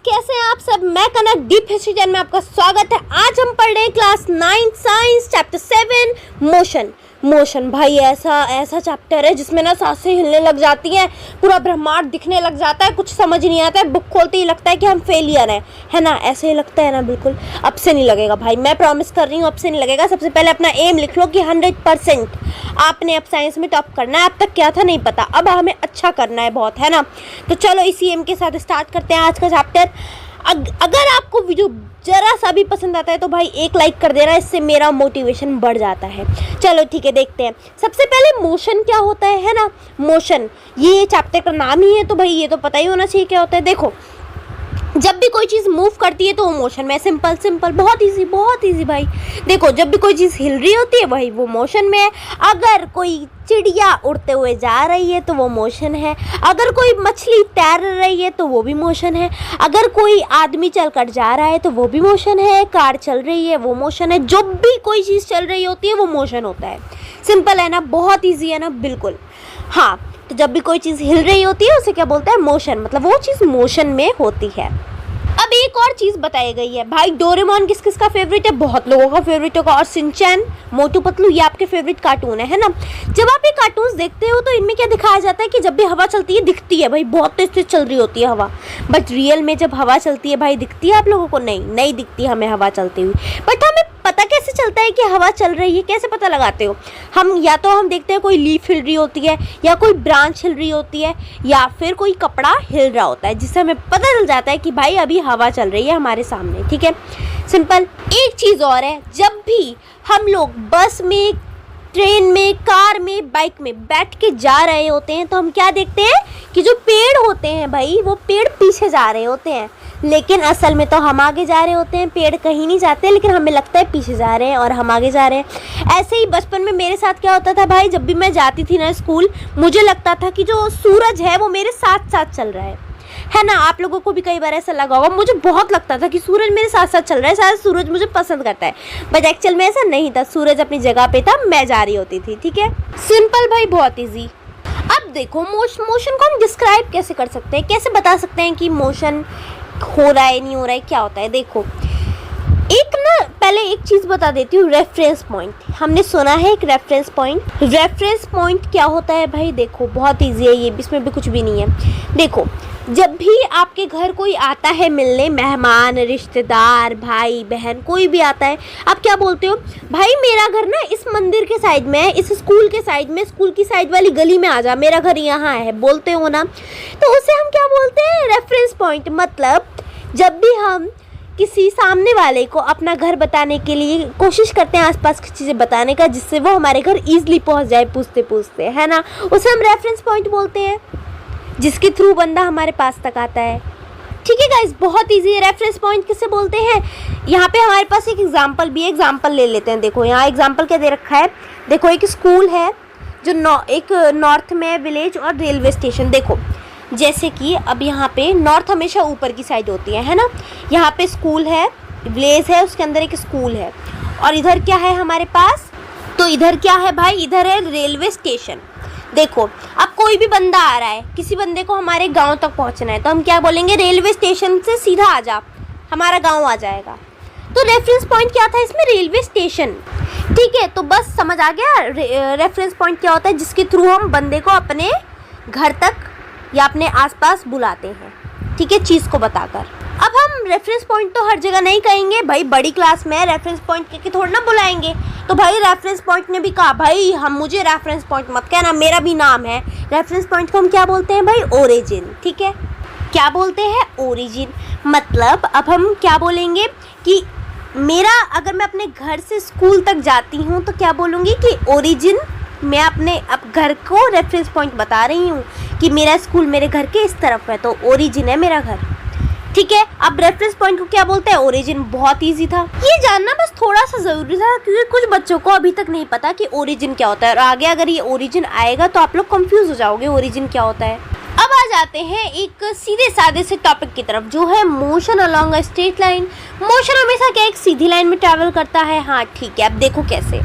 कैसे हैं आप सब। मैं कनक डीप हिस्ट्री चैनल में आपका स्वागत है। आज हम पढ़ रहे हैं class 9 science chapter 7 motion. Motion भाई ऐसा चैप्टर है जिसमें ना सांसें हिलने लग जाती हैं, पूरा ब्रह्मांड दिखने लग जाता है, कुछ समझ नहीं आता है, बुक खोलते ही लगता है कि हम फेलियर हैं, है ना। ऐसे ही लगता है ना, बिल्कुल अब से नहीं लगेगा भाई, मैं प्रॉमिस कर रही हूँ अब से नहीं लगेगा। सबसे पहले अपना एम लिख लो कि 100% आपने अब साइंस में टॉप करना है। अब तक क्या था नहीं पता, अब हमें अच्छा करना है बहुत, है ना। तो चलो इसी एम के साथ स्टार्ट करते हैं आज का चैप्टर। अगर आपको वीडियो जरा सा भी पसंद आता है तो भाई एक लाइक कर देना, इससे मेरा मोटिवेशन बढ़ जाता है। चलो ठीक है, देखते हैं। सबसे पहले मोशन क्या होता है ना। मोशन ये चैप्टर का नाम ही है, तो भाई ये तो पता ही होना चाहिए क्या होता है। देखो, जब भी कोई चीज़ मूव करती है तो वो मोशन में। सिंपल बहुत इजी भाई। देखो, जब भी कोई चीज़ हिल रही होती है वही वो मोशन में है। अगर कोई चिड़िया उड़ते हुए जा रही है तो वो मोशन है। अगर कोई मछली तैर रही है तो वो भी मोशन है। अगर कोई आदमी चलकर जा रहा है तो वो भी मोशन है। कार चल रही है वो मोशन है। जब भी कोई चीज़ चल रही होती है वो मोशन होता है। सिंपल है ना, बहुत ईजी है ना, बिल्कुल। हाँ, तो जब भी कोई चीज़ हिल रही होती है उसे क्या बोलते हैं, मोशन। मतलब वो चीज़ मोशन में होती है। अब एक और चीज़ बताई गई है भाई, डोरेमोन किस किस का फेवरेट है, बहुत लोगों का फेवरेट होगा। और शिनचैन, मोटू पतलू, ये आपके फेवरेट कार्टून है ना। जब आप ये कार्टून्स देखते हो तो इनमें क्या दिखाया जाता है कि जब भी हवा चलती है दिखती है भाई, बहुत तेज तेज चल रही होती है हवा। बट रियल में जब हवा चलती है भाई दिखती है आप लोगों को? नहीं दिखती हमें हवा चलती हुई। बट हमें पता कैसे चलता है कि हवा चल रही है, कैसे पता लगाते हो हम? या तो हम देखते हैं कोई लीफ हिल रही होती है, या कोई ब्रांच हिल रही होती है, या फिर कोई कपड़ा हिल रहा होता है, जिससे हमें पता चल जाता है कि भाई अभी हवा चल रही है हमारे सामने। ठीक है, सिंपल। एक चीज़ और है, जब भी हम लोग बस में, ट्रेन में, कार में, बाइक में बैठ के जा रहे होते हैं तो हम क्या देखते हैं कि जो पेड़ होते हैं भाई वो पेड़ पीछे जा रहे होते हैं, लेकिन असल में तो हम आगे जा रहे होते हैं। पेड़ कहीं नहीं जाते, लेकिन हमें लगता है पीछे जा रहे हैं और हम आगे जा रहे हैं। ऐसे ही बचपन में मेरे साथ क्या होता था भाई, जब भी मैं जाती थी ना स्कूल, मुझे लगता था कि जो सूरज है वो मेरे साथ साथ चल रहा है ना। आप लोगों को भी कई बार ऐसा लगा होगा, मुझे बहुत लगता था कि सूरज मेरे साथ साथ चल रहा है, शायद सूरज मुझे पसंद करता है। बट एक्चुअल में ऐसा नहीं था, सूरज अपनी जगह पे था, मैं जा रही होती थी। ठीक है, सिंपल भाई, बहुत ईजी। अब देखो, मोशन को हम डिस्क्राइब कैसे कर सकते हैं, कैसे बता सकते हैं कि मोशन हो रहा है नहीं हो रहा है, क्या होता है। देखो, एक ना पहले एक चीज़ बता देती हूँ, रेफरेंस पॉइंट। हमने सुना है एक रेफरेंस पॉइंट क्या होता है भाई? देखो, बहुत इजी है ये, इसमें भी कुछ भी नहीं है। देखो, जब भी आपके घर कोई आता है मिलने, मेहमान, रिश्तेदार, भाई बहन, कोई भी आता है, आप क्या बोलते हो? भाई मेरा घर ना इस मंदिर के साइड में है, इस स्कूल के साइड में, स्कूल की साइड वाली गली में आ जा, मेरा घर यहाँ है, बोलते हो ना। तो उसे हम क्या बोलते हैं? Reference point. मतलब जब भी हम किसी सामने वाले को अपना घर बताने के लिए कोशिश करते हैं, आसपास की चीज़ें बताने का, जिससे वो हमारे घर ईजिली पहुँच जाए पूछते पूछते, है ना, उसे हम रेफरेंस पॉइंट बोलते हैं, जिसके थ्रू बंदा हमारे पास तक आता है। ठीक है गाइस, बहुत इजी है। रेफरेंस पॉइंट किसे बोलते हैं? यहाँ पे हमारे पास एक एग्जांपल भी है, एग्जांपल ले लेते हैं। देखो यहाँ एग्जांपल क्या दे रखा है। देखो, एक स्कूल है जो एक नॉर्थ में विलेज और रेलवे स्टेशन। देखो, जैसे कि अब यहाँ पे नॉर्थ हमेशा ऊपर की साइड होती है ना। यहाँ पे स्कूल है, विलेज है, उसके अंदर एक स्कूल है, और इधर क्या है हमारे पास? तो इधर क्या है भाई? इधर है रेलवे स्टेशन। देखो, अब कोई भी बंदा आ रहा है, किसी बंदे को हमारे गांव तक पहुंचना है, तो हम क्या बोलेंगे? रेलवे स्टेशन से सीधा आ जा, हमारा गांव आ जाएगा। तो रेफरेंस पॉइंट क्या था इसमें? Railway station. ठीक है, तो बस समझ आ गया रेफरेंस पॉइंट क्या होता है, जिसके थ्रू हम बंदे को अपने घर तक या अपने आसपास बुलाते हैं। ठीक है, चीज़ को बताकर। अब हम रेफरेंस पॉइंट तो हर जगह नहीं कहेंगे भाई, बड़ी क्लास में रेफरेंस पॉइंट के थोड़ा ना बुलाएंगे। तो भाई रेफरेंस पॉइंट ने भी कहा भाई मुझे रेफरेंस पॉइंट मत कहना, मेरा भी नाम है। रेफरेंस पॉइंट को हम क्या बोलते हैं भाई? ओरिजिन। ठीक है, क्या बोलते हैं? ओरिजिन। मतलब अब हम क्या बोलेंगे कि मेरा, अगर मैं अपने घर से स्कूल तक जाती हूँ तो क्या बोलूँगी कि ओरिजिन, मैं अपने अब घर को रेफरेंस पॉइंट बता रही हूँ कि मेरा स्कूल मेरे घर के इस तरफ है, तो ओरिजिन है मेरा घर। ठीक है, अब रेफरेंस पॉइंट को क्या बोलते हैं? ओरिजिन। बहुत इजी था, ये जानना बस थोड़ा सा ज़रूरी था, क्योंकि कुछ बच्चों को अभी तक नहीं पता कि ओरिजिन क्या होता है, और आगे अगर ये ओरिजिन आएगा तो आप लोग कंफ्यूज हो जाओगे ओरिजिन क्या होता है। अब आ जाते हैं एक सीधे साधे से टॉपिक की तरफ, जो है motion along a straight line. Motion हमेशा क्या एक सीधी लाइन में ट्रैवल करता है? हाँ ठीक है, अब देखो कैसे।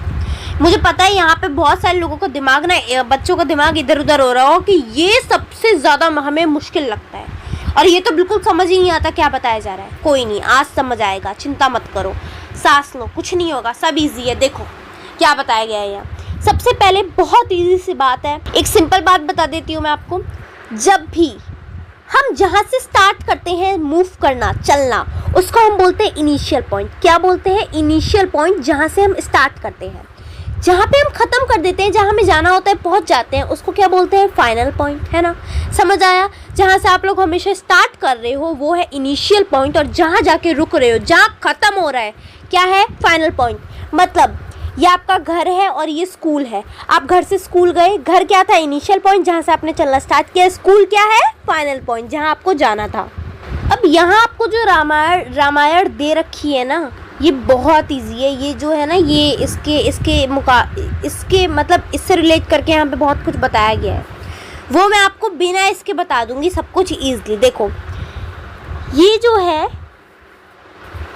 मुझे पता है यहाँ पे बहुत सारे लोगों का दिमाग ना, बच्चों का दिमाग इधर उधर हो रहा हो कि ये सबसे ज़्यादा हमें मुश्किल लगता है। और ये तो बिल्कुल समझ ही नहीं आता क्या बताया जा रहा है। कोई नहीं, आज समझ आएगा, चिंता मत करो, सांस लो, कुछ नहीं होगा, सब इजी है। देखो क्या बताया गया है यहाँ। सबसे पहले बहुत इजी सी बात है, एक सिंपल बात बता देती हूँ मैं आपको। जब भी हम जहाँ से स्टार्ट करते हैं मूव करना, चलना, उसको हम बोलते हैं इनिशियल पॉइंट। क्या बोलते हैं? Initial point. जहाँ से हम स्टार्ट करते हैं, जहाँ पे हम ख़त्म कर देते हैं, जहाँ हमें जाना होता है पहुँच जाते हैं, उसको क्या बोलते हैं? फाइनल पॉइंट, है ना। समझ आया? जहाँ से आप लोग हमेशा स्टार्ट कर रहे हो वो है इनिशियल पॉइंट, और जहाँ जाके रुक रहे हो, जहाँ ख़त्म हो रहा है, क्या है? Final point. मतलब ये आपका घर है और ये स्कूल है। आप घर से स्कूल गए, घर क्या था? इनिशियल पॉइंट, जहाँ से आपने चलना स्टार्ट किया। स्कूल क्या है? फाइनल पॉइंट, जहाँ आपको जाना था। अब यहाँ आपको जो रामायण दे रखी है ना, ये बहुत इजी है। ये जो है ना, ये इसके मतलब इससे रिलेट करके यहाँ पे बहुत कुछ बताया गया है, वो मैं आपको बिना इसके बता दूंगी सब कुछ ईजिली। देखो ये जो है,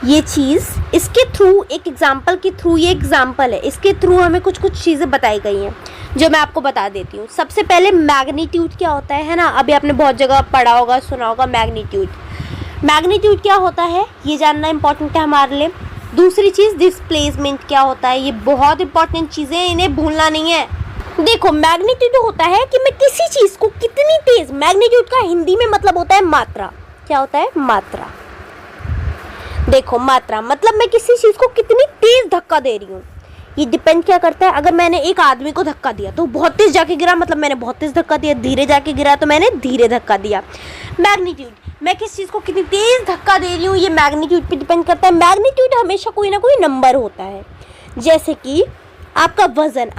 ये चीज़ इसके थ्रू, एक एग्जाम्पल के थ्रू, ये एग्जाम्पल है, इसके थ्रू हमें कुछ कुछ चीज़ें बताई गई हैं जो मैं आपको बता देती हूँ। सबसे पहले मैग्नीट्यूड क्या होता है ना, अभी आपने बहुत जगह पढ़ा होगा, सुना होगा मैग्नीट्यूड। मैग्नीट्यूड क्या होता है ये जानना इंपॉर्टेंट है हमारे लिए। दूसरी चीज़ डिस्प्लेसमेंट क्या होता है, ये बहुत इंपॉर्टेंट चीज़ें, इन्हें भूलना नहीं है। देखो मैग्नीट्यूड होता है कि मैं किसी चीज़ को कितनी तेज़, मैग्नीट्यूड का हिंदी में मतलब होता है मात्रा। क्या होता है? मात्रा। देखो मात्रा मतलब मैं किसी चीज़ को कितनी तेज़ धक्का दे रही हूँ। ये डिपेंड क्या करता है, अगर मैंने एक आदमी को धक्का दिया तो बहुत तेज़ जाके गिरा, मतलब मैंने बहुत तेज़ धक्का दिया। धीरे जाके गिरा तो मैंने धीरे धक्का दिया। मैग्नीट्यूड, मैं किस चीज़ को कितनी तेज़ धक्का दे रही हूँ, ये मैग्नीट्यूड पे डिपेंड करता है। मैग्नीट्यूड हमेशा कोई ना कोई नंबर होता है, जैसे कि आपका वज़न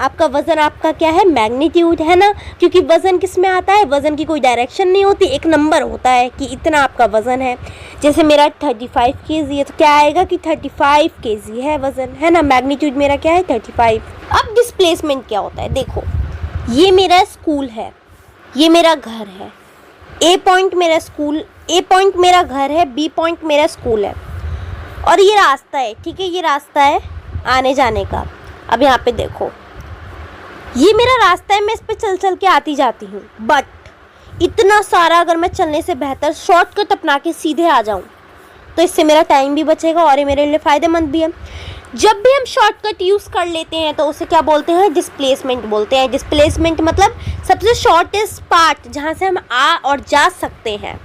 आपका क्या है? मैग्नीट्यूड, है ना। क्योंकि वज़न किस में आता है? वज़न की कोई डायरेक्शन नहीं होती, एक नंबर होता है कि इतना आपका वज़न है। जैसे मेरा 35 kg है तो क्या आएगा कि 35 kg है वज़न, है ना। मैग्नीट्यूड मेरा क्या है? 35। अब डिस्प्लेसमेंट क्या होता है? देखो ये मेरा स्कूल है, ये मेरा घर है। ए पॉइंट मेरा स्कूल, ए पॉइंट मेरा घर है, बी पॉइंट मेरा स्कूल है, और ये रास्ता है, ठीक है। ये रास्ता है आने जाने का। अब यहाँ पे देखो ये मेरा रास्ता है, मैं इस पे चल चल के आती जाती हूँ, बट इतना सारा अगर मैं चलने से बेहतर शॉर्टकट अपना के सीधे आ जाऊँ तो इससे मेरा टाइम भी बचेगा और ये मेरे लिए फ़ायदेमंद भी है। जब भी हम शॉर्टकट यूज़ कर लेते हैं तो उसे क्या बोलते हैं? डिस्प्लेसमेंट बोलते हैं। डिस्प्लेसमेंट मतलब सबसे शॉर्टेस्ट पार्ट जहाँ से हम आ और जा सकते हैं।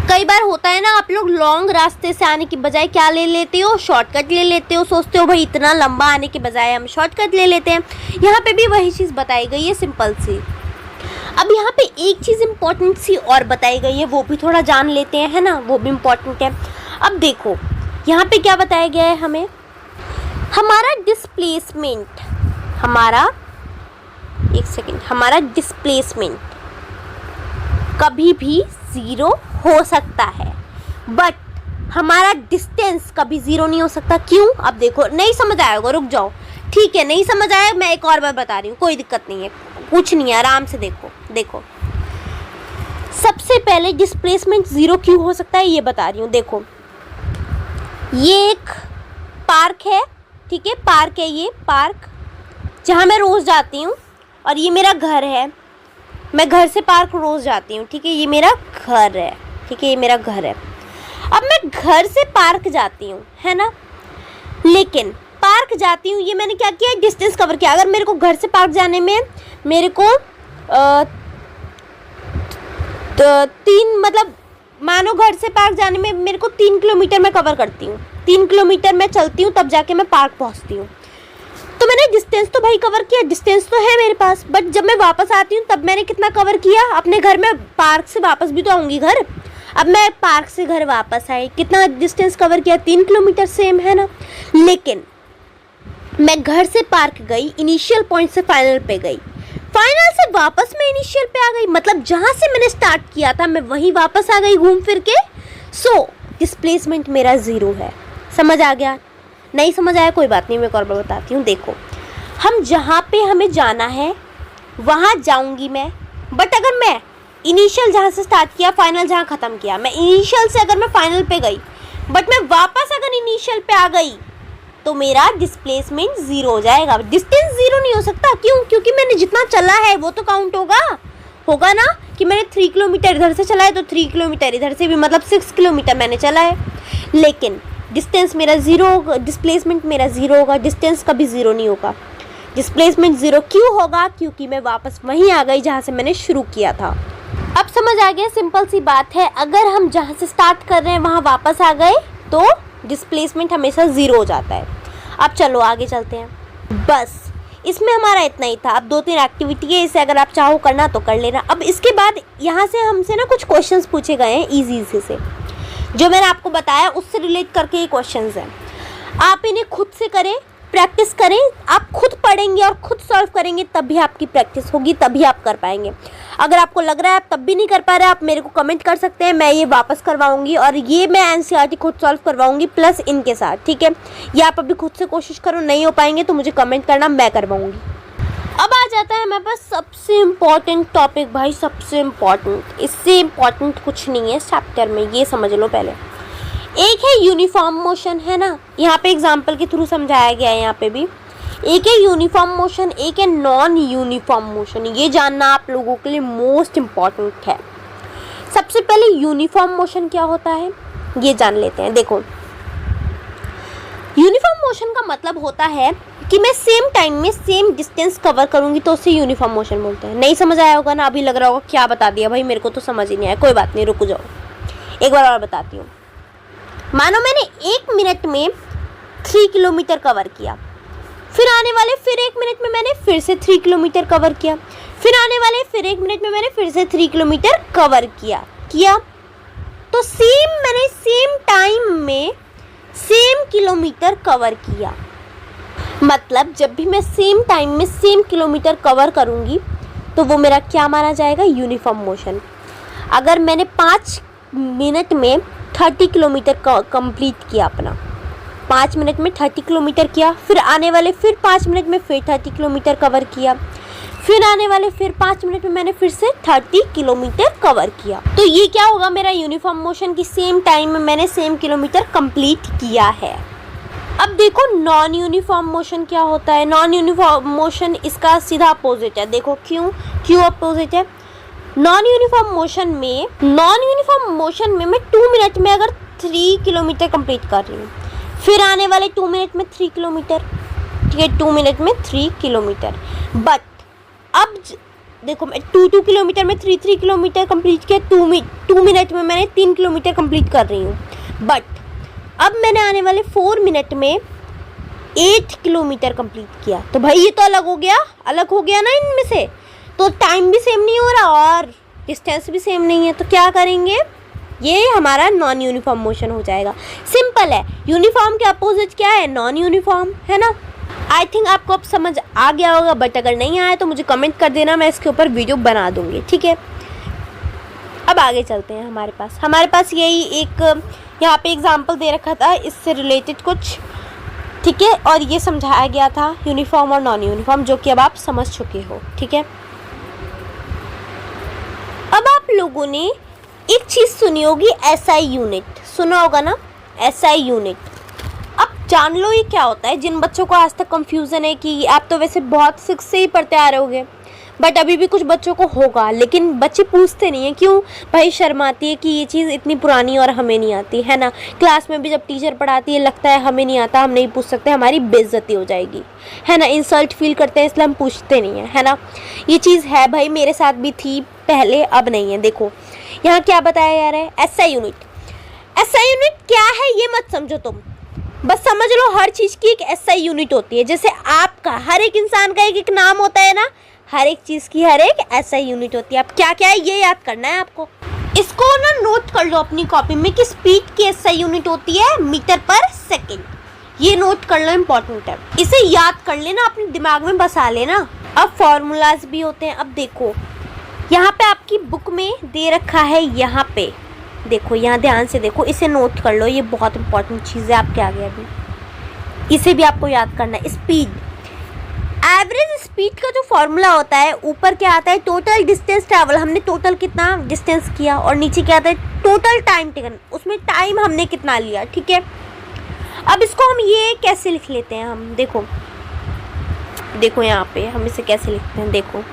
कई बार होता है ना, आप लोग लॉन्ग रास्ते से आने की बजाय क्या ले लेते हो? शॉर्टकट ले लेते हो। सोचते हो भाई इतना लंबा आने के बजाय हम शॉर्टकट ले लेते हैं। यहाँ पे भी वही चीज़ बताई गई है, सिंपल सी। अब यहाँ पे एक चीज़ इम्पॉर्टेंट सी और बताई गई है, वो भी थोड़ा जान लेते हैं, है ना, वो भी इम्पॉर्टेंट है। अब देखो यहाँ पे क्या बताया गया है हमें, हमारा डिस्प्लेसमेंट, हमारा डिस्प्लेसमेंट कभी भी ज़ीरो हो सकता है, बट हमारा डिस्टेंस कभी ज़ीरो नहीं हो सकता। क्यों? अब देखो नहीं समझ आएगा, रुक जाओ, ठीक है, नहीं समझ आया, मैं एक और बार बता रही हूँ, कोई दिक्कत नहीं है, कुछ नहीं है, आराम से देखो। सबसे पहले डिस्प्लेसमेंट ज़ीरो क्यों हो सकता है ये बता रही हूँ। देखो ये एक पार्क है, ठीक है, पार्क है, ये पार्क जहाँ मैं रोज़ जाती हूँ, और ये मेरा घर है, मैं घर से पार्क रोज़ जाती हूँ, ठीक है, ये मेरा घर है, ठीक है, ये मेरा घर है। अब मैं घर से पार्क जाती हूँ, है ना, लेकिन पार्क जाती हूँ, ये मैंने क्या किया? डिस्टेंस कवर किया। अगर मेरे को घर से पार्क जाने में मेरे को 3 मतलब मानो घर से पार्क जाने में मेरे को 3 किलोमीटर मैं कवर करती हूँ, 3 किलोमीटर मैं चलती हूँ तब जाके मैं पार्क पहुँचती हूँ। तो मैंने डिस्टेंस तो भाई कवर किया, डिस्टेंस तो है मेरे पास, बट जब मैं वापस आती हूँ तब मैंने कितना कवर किया? अपने घर में पार्क से वापस भी तो आऊँगी घर। अब मैं पार्क से घर वापस आई, कितना डिस्टेंस कवर किया? 3 किलोमीटर, सेम है ना। लेकिन मैं घर से पार्क गई, इनिशियल पॉइंट से फाइनल पे गई, फाइनल से वापस मैं इनिशियल पे आ गई, मतलब जहाँ से मैंने स्टार्ट किया था मैं वहीं वापस आ गई घूम फिर के। सो डिस्प्लेसमेंट मेरा ज़ीरो है। समझ आ गया? नहीं समझ आया कोई बात नहीं, मैं एक और बार बताती हूँ। देखो हम जहाँ पे हमें जाना है वहाँ जाऊँगी मैं, बट अगर मैं इनिशियल जहाँ से स्टार्ट किया फाइनल जहाँ ख़त्म किया, मैं इनिशियल से अगर मैं फाइनल पे गई बट मैं वापस अगर इनिशियल पे आ गई तो मेरा डिस्प्लेसमेंट ज़ीरो हो जाएगा। डिस्टेंस ज़ीरो नहीं हो सकता। क्यों? क्योंकि मैंने जितना चला है वो तो काउंट होगा, होगा ना कि मैंने 3 किलोमीटर इधर से चला है तो 3 किलोमीटर इधर से भी, मतलब 6 किलोमीटर मैंने चला है। लेकिन डिस्टेंस मेरा ज़ीरो होगा, डिस्प्लेसमेंट मेरा ज़ीरो होगा, डिस्टेंस कभी ज़ीरो नहीं होगा। डिस्प्लेसमेंट ज़ीरो क्यों होगा? क्योंकि मैं वापस वहीं आ गई जहाँ से मैंने शुरू किया था। अब समझ आ गया, सिंपल सी बात है। अगर हम जहाँ से स्टार्ट कर रहे हैं वहाँ वापस आ गए तो डिस्प्लेसमेंट हमेशा ज़ीरो हो जाता है। अब चलो आगे चलते हैं। बस इसमें हमारा इतना ही था। अब 2-3 एक्टिविटी है, इसे अगर आप चाहो करना तो कर लेना। अब इसके बाद यहाँ से हमसे ना कुछ क्वेश्चंस पूछे गए हैं इजी से, जो मैंने आपको बताया उससे रिलेट करके ये क्वेश्चंस हैं। आप इन्हें खुद से करें, प्रैक्टिस करें। आप खुद पढ़ेंगे और खुद सॉल्व करेंगे तब भी आपकी प्रैक्टिस होगी, तभी आप कर पाएंगे। अगर आपको लग रहा है आप तब भी नहीं कर पा रहे, आप मेरे को कमेंट कर सकते हैं, मैं ये वापस करवाऊंगी और ये मैं एनसीईआरटी खुद सॉल्व करवाऊंगी प्लस इनके साथ, ठीक है। या आप अभी खुद से कोशिश करो, नहीं हो पाएंगे तो मुझे कमेंट करना, मैं करवाऊंगी। अब आ जाता है हमारे पास सबसे इम्पॉर्टेंट टॉपिक भाई, सबसे इम्पॉर्टेंट। इससे इम्पॉर्टेंट कुछ नहीं है चैप्टर में, ये समझ लो पहले। एक है यूनिफॉर्म मोशन, है ना, यहाँ पे एग्जाम्पल के थ्रू समझाया गया है। यहाँ पे भी एक है यूनिफॉर्म मोशन, एक है नॉन यूनिफॉर्म मोशन। ये जानना आप लोगों के लिए मोस्ट इम्पॉर्टेंट है। सबसे पहले यूनिफॉर्म मोशन क्या होता है ये जान लेते हैं। देखो, यूनिफॉर्म मोशन का मतलब होता है कि मैं सेम टाइम में सेम डिस्टेंस कवर करूंगी तो उसे यूनिफॉर्म मोशन बोलते हैं। नहीं समझ आया होगा ना, अभी लग रहा होगा क्या बता दिया भाई, मेरे को तो समझ ही नहीं आया। कोई बात नहीं, रुक जाओ, एक बार और बताती हूँ। मानो मैंने 1 मिनट में 3 किलोमीटर कवर किया, फिर आने वाले फिर 1 मिनट में मैंने फिर से 3 किलोमीटर कवर किया, फिर आने वाले फिर 1 मिनट में मैंने फिर से 3 किलोमीटर कवर किया। तो मैंने सेम टाइम में सेम किलोमीटर कवर किया। मतलब जब भी मैं सेम टाइम में सेम किलोमीटर कवर करूँगी तो वो मेरा क्या माना जाएगा? Uniform motion. अगर मैंने 5 मिनट में 30 किलोमीटर कंप्लीट किया, अपना 5 मिनट में 30 किलोमीटर किया, फिर आने वाले फिर 5 मिनट में फिर 30 किलोमीटर कवर किया, फिर आने वाले फिर 5 मिनट में मैंने फिर से 30 किलोमीटर कवर किया, तो ये क्या होगा? मेरा यूनिफॉर्म मोशन की सेम टाइम में मैंने सेम किलोमीटर कंप्लीट किया है। अब देखो नॉन यूनिफॉर्म मोशन क्या होता है। नॉन यूनिफॉर्म मोशन इसका सीधा अपोजिट है। देखो क्यों अपोजिट है? नॉन यूनिफॉर्म मोशन में मैं 2 मिनट में अगर 3 किलोमीटर कंप्लीट कर रही हूँ, फिर आने वाले 2 मिनट में 3 किलोमीटर, ठीक है, 2 मिनट में 3 किलोमीटर। बट अब देखो मैं 2 किलोमीटर में 3 किलोमीटर कंप्लीट किया, 2 मिनट में मैंने 3 किलोमीटर कंप्लीट कर रही हूँ। बट अब मैंने आने वाले 4 मिनट में 8 किलोमीटर कंप्लीट किया, तो भाई ये तो अलग हो गया ना इनमें से। तो टाइम भी सेम नहीं हो रहा और डिस्टेंस भी सेम नहीं है, तो क्या करेंगे? ये हमारा नॉन यूनिफॉर्म मोशन हो जाएगा। सिंपल है। यूनिफॉर्म के अपोजिट क्या है? नॉन यूनिफॉर्म, है ना। आई थिंक आपको अब समझ आ गया होगा, बट अगर नहीं आया तो मुझे कमेंट कर देना, मैं इसके ऊपर वीडियो बना दूंगी, ठीक है। अब आगे चलते हैं। हमारे पास यही एक यहाँ पे एग्जाम्पल दे रखा था, इससे रिलेटेड कुछ, ठीक है, और ये समझाया गया था यूनिफॉर्म और नॉन यूनिफॉर्म, जो कि अब आप समझ चुके हो, ठीक है। अब आप लोगों ने एक चीज़ सुनी होगी, SI यूनिट, सुना होगा ना, SI यूनिट। अब जान लो ये क्या होता है। जिन बच्चों को आज तक कंफ्यूजन है कि आप तो वैसे बहुत 6 से ही पढ़ते आ रहे होगे, बट अभी भी कुछ बच्चों को होगा, लेकिन बच्चे पूछते नहीं है। क्यों भाई? शर्म आती है कि ये चीज़ इतनी पुरानी और हमें नहीं आती, है ना। क्लास में भी जब टीचर पढ़ाती है लगता है हमें नहीं आता, हम नहीं पूछ सकते, हमारी बेइज्जती हो जाएगी, है ना, इंसल्ट फील करते हैं, इसलिए हम पूछते नहीं हैं, है ना। ये चीज़ है भाई, मेरे साथ भी थी पहले, अब नहीं है। देखो यहाँ क्या बताया जा रहा है, SI यूनिट। SI यूनिट क्या है ये मत समझो तुम, बस समझ लो हर चीज़ की एक SI यूनिट होती है। जैसे आपका हर एक इंसान का एक नाम होता है ना, हर एक चीज़ की हर एक SI यूनिट होती है। अब क्या क्या है ये याद करना है आपको। इसको ना नोट कर लो अपनी कॉपी में कि स्पीड की SI यूनिट होती है मीटर पर सेकेंड। ये नोट कर लो, इम्पोर्टेंट है, इसे याद कर लेना, अपने दिमाग में बसा लेना। अब फॉर्मूलाज भी होते हैं। अब देखो यहाँ पे आपकी बुक में दे रखा है, यहाँ पे देखो, यहाँ ध्यान से देखो, इसे नोट कर लो, ये बहुत इंपॉर्टेंट चीज़ है आपके आगे। अभी इसे भी आपको याद करना है। स्पीड, एवरेज स्पीड का जो फॉर्मूला होता है, ऊपर क्या आता है? टोटल डिस्टेंस ट्रैवल, हमने टोटल कितना डिस्टेंस किया, और नीचे क्या आता है? टोटल टाइम टेकन, उसमें टाइम हमने कितना लिया, ठीक है। अब इसको हम ये कैसे लिख लेते हैं? हम देखो यहाँ पे हम इसे कैसे लिखते हैं। देखो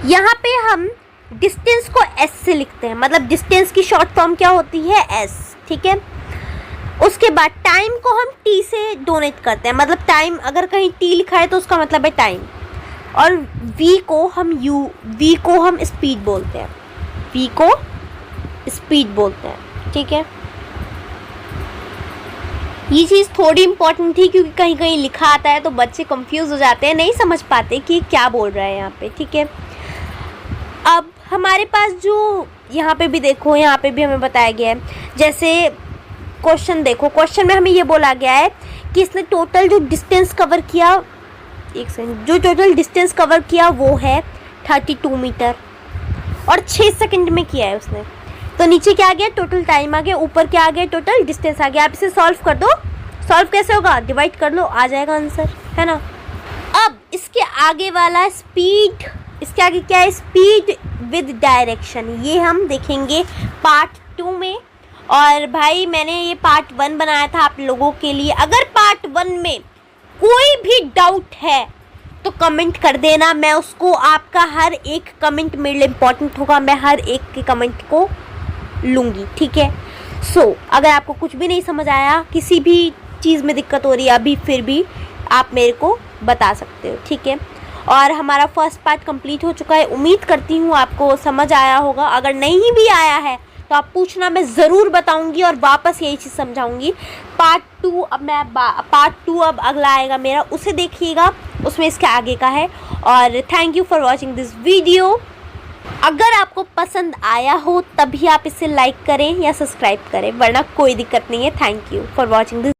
यहाँ पे हम डिस्टेंस को एस से लिखते हैं, मतलब डिस्टेंस की शॉर्ट फॉर्म क्या होती है, एस, ठीक है। उसके बाद टाइम को हम टी से डोनेट करते हैं, मतलब टाइम अगर कहीं टी लिखा है तो उसका मतलब है टाइम। और वी को हम स्पीड बोलते हैं, वी को स्पीड बोलते हैं, ठीक है। ये चीज़ थोड़ी इम्पोर्टेंट थी क्योंकि कहीं कहीं लिखा आता है तो बच्चे कंफ्यूज हो जाते हैं, नहीं समझ पाते कि क्या बोल रहा है यहाँ पे, ठीक है। अब हमारे पास जो यहाँ पे भी देखो, यहाँ पे भी हमें बताया गया है, जैसे क्वेश्चन देखो, क्वेश्चन में हमें ये बोला गया है कि इसने टोटल जो डिस्टेंस कवर किया, एक सेकंड, जो टोटल डिस्टेंस कवर किया वो है 32 मीटर और 6 सेकंड में किया है उसने। तो नीचे क्या आ गया, टोटल टाइम आ गया, ऊपर क्या आ गया, टोटल डिस्टेंस आ गया। आप इसे सॉल्व कर दो, सॉल्व कैसे होगा, डिवाइड कर लो, आ जाएगा आंसर, है ना। अब इसके आगे वाला स्पीड, इसके आगे क्या है, स्पीड विद डायरेक्शन, ये हम देखेंगे पार्ट 2 में। और भाई मैंने ये पार्ट 1 बनाया था आप लोगों के लिए, अगर पार्ट 1 में कोई भी डाउट है तो कमेंट कर देना, मैं उसको, आपका हर एक कमेंट मेरे लिए इम्पोर्टेंट होगा, मैं हर एक के कमेंट को लूँगी, ठीक है। सो अगर आपको कुछ भी नहीं समझ आया, किसी भी चीज़ में दिक्कत हो रही है अभी, फिर भी आप मेरे को बता सकते हो, ठीक है। और हमारा फर्स्ट पार्ट कंप्लीट हो चुका है, उम्मीद करती हूँ आपको समझ आया होगा। अगर नहीं भी आया है तो आप पूछना, मैं ज़रूर बताऊंगी और वापस यही चीज़ समझाऊंगी। पार्ट 2 अब अगला आएगा मेरा, उसे देखिएगा, उसमें इसके आगे का है। और thank you for watching this video. अगर आपको पसंद आया हो तभी आप इसे लाइक करें या सब्सक्राइब करें, वरना कोई दिक्कत नहीं है। Thank you for watching this.